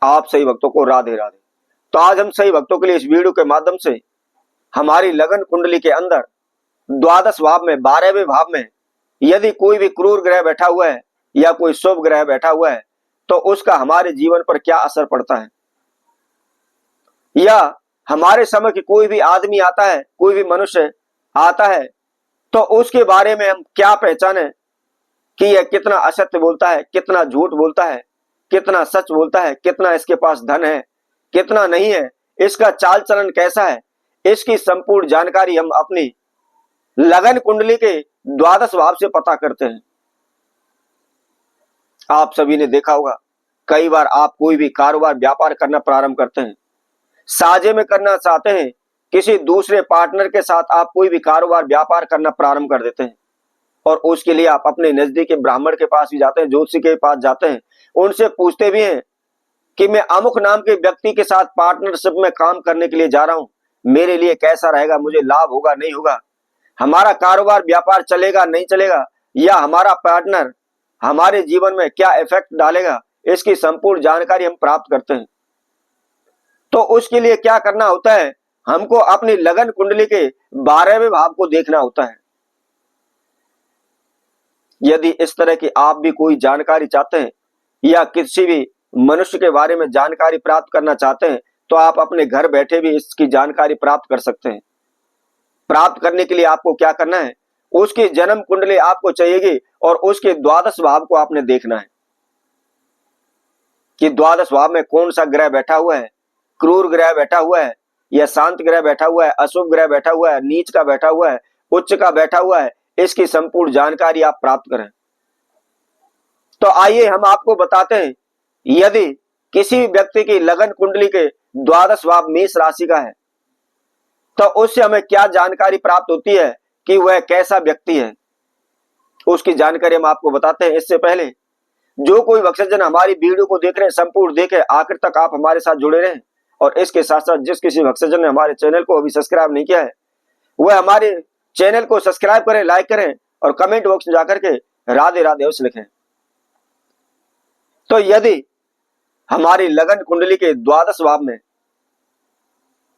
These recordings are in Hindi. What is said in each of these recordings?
आप सही भक्तों को राधे राधे। तो आज हम सही भक्तों के लिए इस वीडियो के माध्यम से हमारी लगन कुंडली के अंदर द्वादश भाव में 12वें भाव में यदि कोई भी क्रूर ग्रह बैठा हुआ है या कोई शुभ ग्रह बैठा हुआ है तो उसका हमारे जीवन पर क्या असर पड़ता है, या हमारे समय की कोई भी आदमी आता है, कोई भी मनुष्य आता है तो उसके बारे में हम क्या पहचाने कि यह कितना असत्य बोलता है, कितना झूठ बोलता है, कितना सच बोलता है, कितना इसके पास धन है, कितना नहीं है, इसका चाल चलन कैसा है। इसकी संपूर्ण जानकारी हम अपनी लगन कुंडली के द्वादश भाव से पता करते हैं। आप सभी ने देखा होगा, कई बार आप कोई भी कारोबार व्यापार करना प्रारंभ करते हैं, साझे में करना चाहते हैं, किसी दूसरे पार्टनर के साथ आप कोई भी कारोबार व्यापार करना प्रारंभ कर देते हैं और उसके लिए आप अपने नजदीकी ब्राह्मण के पास भी जाते हैं, ज्योतिषी के पास जाते हैं, उनसे पूछते भी हैं कि मैं अमुक नाम के व्यक्ति के साथ पार्टनरशिप में काम करने के लिए जा रहा हूं, मेरे लिए कैसा रहेगा, मुझे लाभ होगा नहीं होगा, हमारा कारोबार व्यापार चलेगा नहीं चलेगा, या हमारा पार्टनर हमारे जीवन में क्या इफेक्ट डालेगा, इसकी संपूर्ण जानकारी हम प्राप्त करते हैं। तो उसके लिए क्या करना होता है, हमको अपनी लगन कुंडली के 12वें भाव को देखना होता है। यदि इस तरह की आप भी कोई जानकारी चाहते हैं या किसी भी मनुष्य के बारे में जानकारी प्राप्त करना चाहते हैं तो आप अपने घर बैठे भी इसकी जानकारी प्राप्त कर सकते हैं। प्राप्त करने के लिए आपको क्या करना है, उसकी जन्म कुंडली आपको चाहिएगी और उसके द्वादश भाव को आपने देखना है कि द्वादश भाव में कौन सा ग्रह बैठा हुआ है, क्रूर ग्रह बैठा हुआ है या शांत ग्रह बैठा हुआ है, अशुभ ग्रह बैठा हुआ है, नीच का बैठा हुआ है, उच्च का बैठा हुआ है, इसकी संपूर्ण जानकारी आप प्राप्त करें। तो आइए हम आपको बताते हैं, यदि किसी व्यक्ति की लगन कुंडली के द्वादश भाव मेष राशि का है तो उससे हमें क्या जानकारी प्राप्त होती है कि वह कैसा व्यक्ति है, उसकी जानकारी हम आपको बताते हैं। इससे पहले जो कोई भक्तजन हमारी वीडियो को देख रहे हैं संपूर्ण देखें, आखिर तक आप हमारे साथ जुड़े रहें। और इसके साथ साथ जिस किसी भक्तजन ने हमारे चैनल को अभी सब्सक्राइब नहीं किया है वह हमारे चैनल को सब्सक्राइब करें, लाइक करें और कमेंट बॉक्स में जाकर के राधे राधे अवश्य लिखें। तो यदि हमारी लगन कुंडली के द्वादश भाव में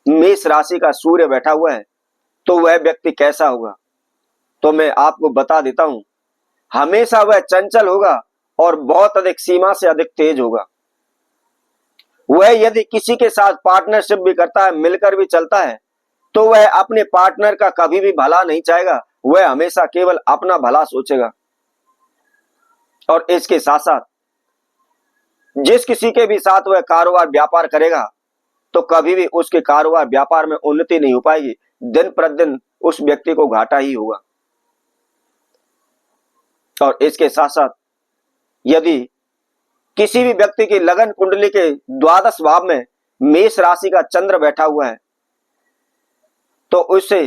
मेष राशि का सूर्य बैठा हुआ है तो वह व्यक्ति कैसा होगा, तो मैं आपको बता देता हूं, हमेशा वह चंचल होगा और बहुत अधिक सीमा से अधिक तेज होगा। वह यदि किसी के साथ पार्टनरशिप भी करता है, मिलकर भी चलता है, तो वह अपने पार्टनर का कभी भी भला नहीं चाहेगा, वह हमेशा केवल अपना भला सोचेगा। और इसके साथ साथ जिस किसी के भी साथ वह कारोबार व्यापार करेगा तो कभी भी उसके कारोबार व्यापार में उन्नति नहीं हो पाएगी, दिन प्रतिदिन उस व्यक्ति को घाटा ही होगा। और इसके साथ साथ यदि किसी भी व्यक्ति की लगन कुंडली के द्वादश भाव में मेष राशि का चंद्र बैठा हुआ है तो उससे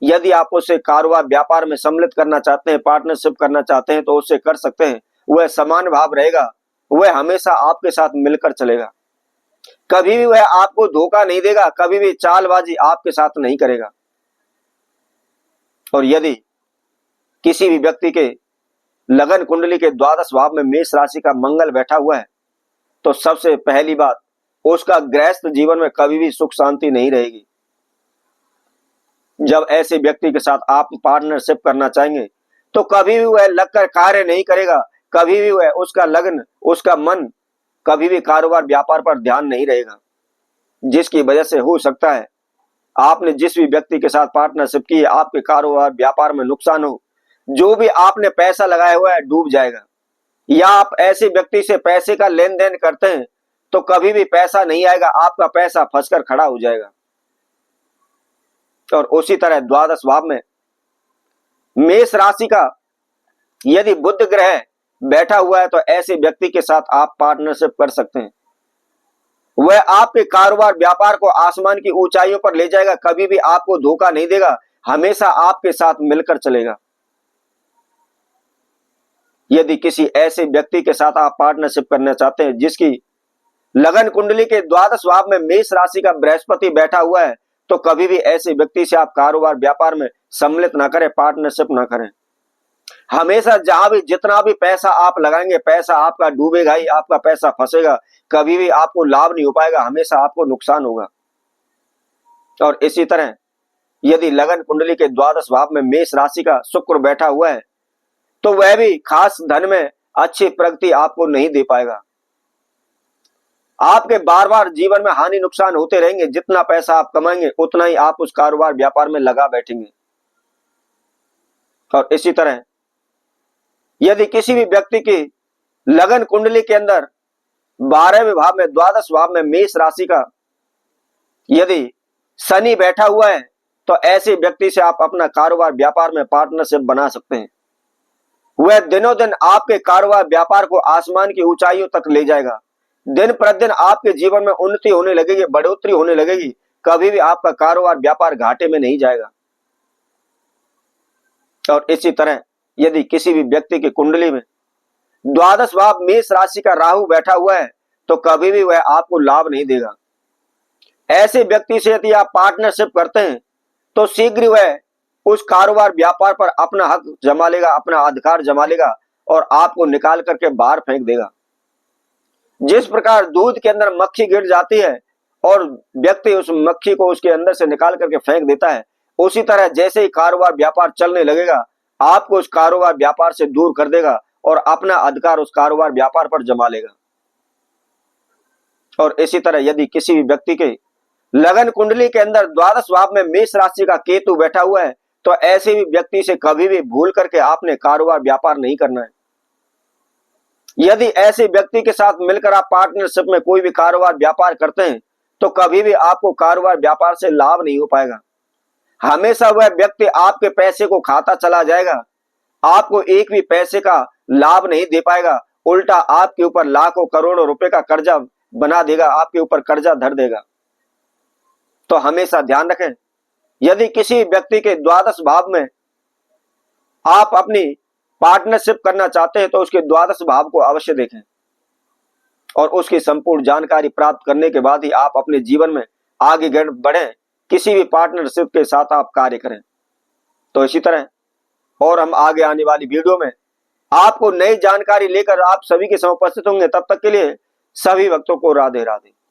यदि आप उसे कारोबार व्यापार में सम्मिलित करना चाहते हैं, पार्टनरशिप करना चाहते हैं तो उससे कर सकते हैं। वह समान भाव रहेगा, वह हमेशा आपके साथ मिलकर चलेगा, कभी भी वह आपको धोखा नहीं देगा, कभी भी चालबाजी आपके साथ नहीं करेगा। और यदि किसी भी व्यक्ति के लगन कुंडली के द्वादश भाव में मेष राशि का मंगल बैठा हुआ है तो सबसे पहली बात, उसका गृहस्थ जीवन में कभी भी सुख शांति नहीं रहेगी। जब ऐसे व्यक्ति के साथ आप पार्टनरशिप करना चाहेंगे तो कभी भी वह लगकर कार्य नहीं करेगा, कभी भी वह उसका लगन, उसका मन कभी भी कारोबार व्यापार पर ध्यान नहीं रहेगा, जिसकी वजह से हो सकता है आपने जिस भी व्यक्ति के साथ पार्टनरशिप की है आपके कारोबार व्यापार में नुकसान हो, जो भी आपने पैसा लगाया हुआ है डूब जाएगा। या आप ऐसे व्यक्ति से पैसे का लेन देन करते हैं तो कभी भी पैसा नहीं आएगा, आपका पैसा फंसकर खड़ा हो जाएगा। और उसी तरह द्वादश भाव में मेष राशि का यदि बुध ग्रह बैठा हुआ है तो ऐसे व्यक्ति के साथ आप पार्टनरशिप कर सकते हैं। वह आपके कारोबार व्यापार को आसमान की ऊंचाइयों पर ले जाएगा, कभी भी आपको धोखा नहीं देगा, हमेशा आपके साथ मिलकर चलेगा। यदि किसी ऐसे व्यक्ति के साथ आप पार्टनरशिप करना चाहते हैं जिसकी लगन कुंडली के द्वादश भाव में मेष राशि का बृहस्पति बैठा हुआ है तो कभी भी ऐसे व्यक्ति से आप कारोबार व्यापार में सम्मिलित ना करें, पार्टनरशिप ना करें। हमेशा जहां भी जितना भी पैसा आप लगाएंगे, पैसा आपका डूबेगा ही, आपका पैसा फंसेगा, कभी भी आपको लाभ नहीं हो पाएगा, हमेशा आपको नुकसान होगा। और इसी तरह यदि लगन कुंडली के द्वादश भाव में मेष राशि का शुक्र बैठा हुआ है तो वह भी खास धन में अच्छी प्रगति आपको नहीं दे पाएगा। आपके बार बार जीवन में हानि नुकसान होते रहेंगे। जितना पैसा आप कमाएंगे उतना ही आप उस कारोबार व्यापार में लगा बैठेंगे। और इसी तरह यदि किसी भी व्यक्ति की लगन कुंडली के अंदर 12वें भाव में द्वादश भाव में मेष राशि का यदि शनि बैठा हुआ है तो ऐसे व्यक्ति से आप अपना कारोबार व्यापार में पार्टनरशिप बना सकते हैं। वह दिनों दिन आपके कारोबार व्यापार को आसमान की ऊंचाइयों तक ले जाएगा। दिन प्रतिदिन आपके जीवन में उन्नति होने लगेगी, बढ़ोतरी होने लगेगी। कभी भी आपका कारोबार व्यापार घाटे में नहीं जाएगा। और इसी तरह यदि किसी भी व्यक्ति की कुंडली में द्वादश भाव मेष राशि का राहु बैठा हुआ है तो कभी भी वह आपको लाभ नहीं देगा। ऐसे व्यक्ति से यदि आप पार्टनरशिप करते हैं तो शीघ्र वह उस कारोबार व्यापार पर अपना हक जमा लेगा, अपना अधिकार जमा लेगा और आपको निकाल करके बाहर फेंक देगा। जिस प्रकार दूध के अंदर मक्खी गिर जाती है और व्यक्ति उस मक्खी को उसके अंदर से निकाल करके फेंक देता है, उसी तरह जैसे ही कारोबार व्यापार चलने लगेगा आपको उस कारोबार व्यापार से दूर कर देगा और अपना अधिकार उस कारोबार व्यापार पर जमा लेगा। और इसी तरह यदि किसी भी व्यक्ति के लगन कुंडली के अंदर द्वादश भाव में मेष राशि का केतु बैठा हुआ है तो ऐसे भी व्यक्ति से कभी भी भूल करके आपने कारोबार व्यापार नहीं करना है। यदि ऐसे व्यक्ति के साथ मिलकर आप पार्टनरशिप में कोई भी कारोबार व्यापार करते हैं तो कभी भी आपको कारोबार व्यापार से लाभ नहीं हो पाएगा। हमेशा वह व्यक्ति आपके पैसे को खाता चला जाएगा, आपको एक भी पैसे का लाभ नहीं दे पाएगा। उल्टा आपके ऊपर लाखों करोड़ों रुपए का कर्जा बना देगा, आपके ऊपर कर्जा धर देगा। तो हमेशा ध्यान रखें, यदि किसी व्यक्ति के द्वादश भाव में आप अपनी पार्टनरशिप करना चाहते हैं तो उसके द्वादश भाव को अवश्य देखें और उसकी संपूर्ण जानकारी प्राप्त करने के बाद ही आप अपने जीवन में आगे बढ़ें। किसी भी पार्टनरशिप के साथ आप कार्य करें। तो इसी तरह और हम आगे आने वाली वीडियो में आपको नई जानकारी लेकर आप सभी के समक्ष उपस्थित होंगे। तब तक के लिए सभी भक्तों को राधे राधे।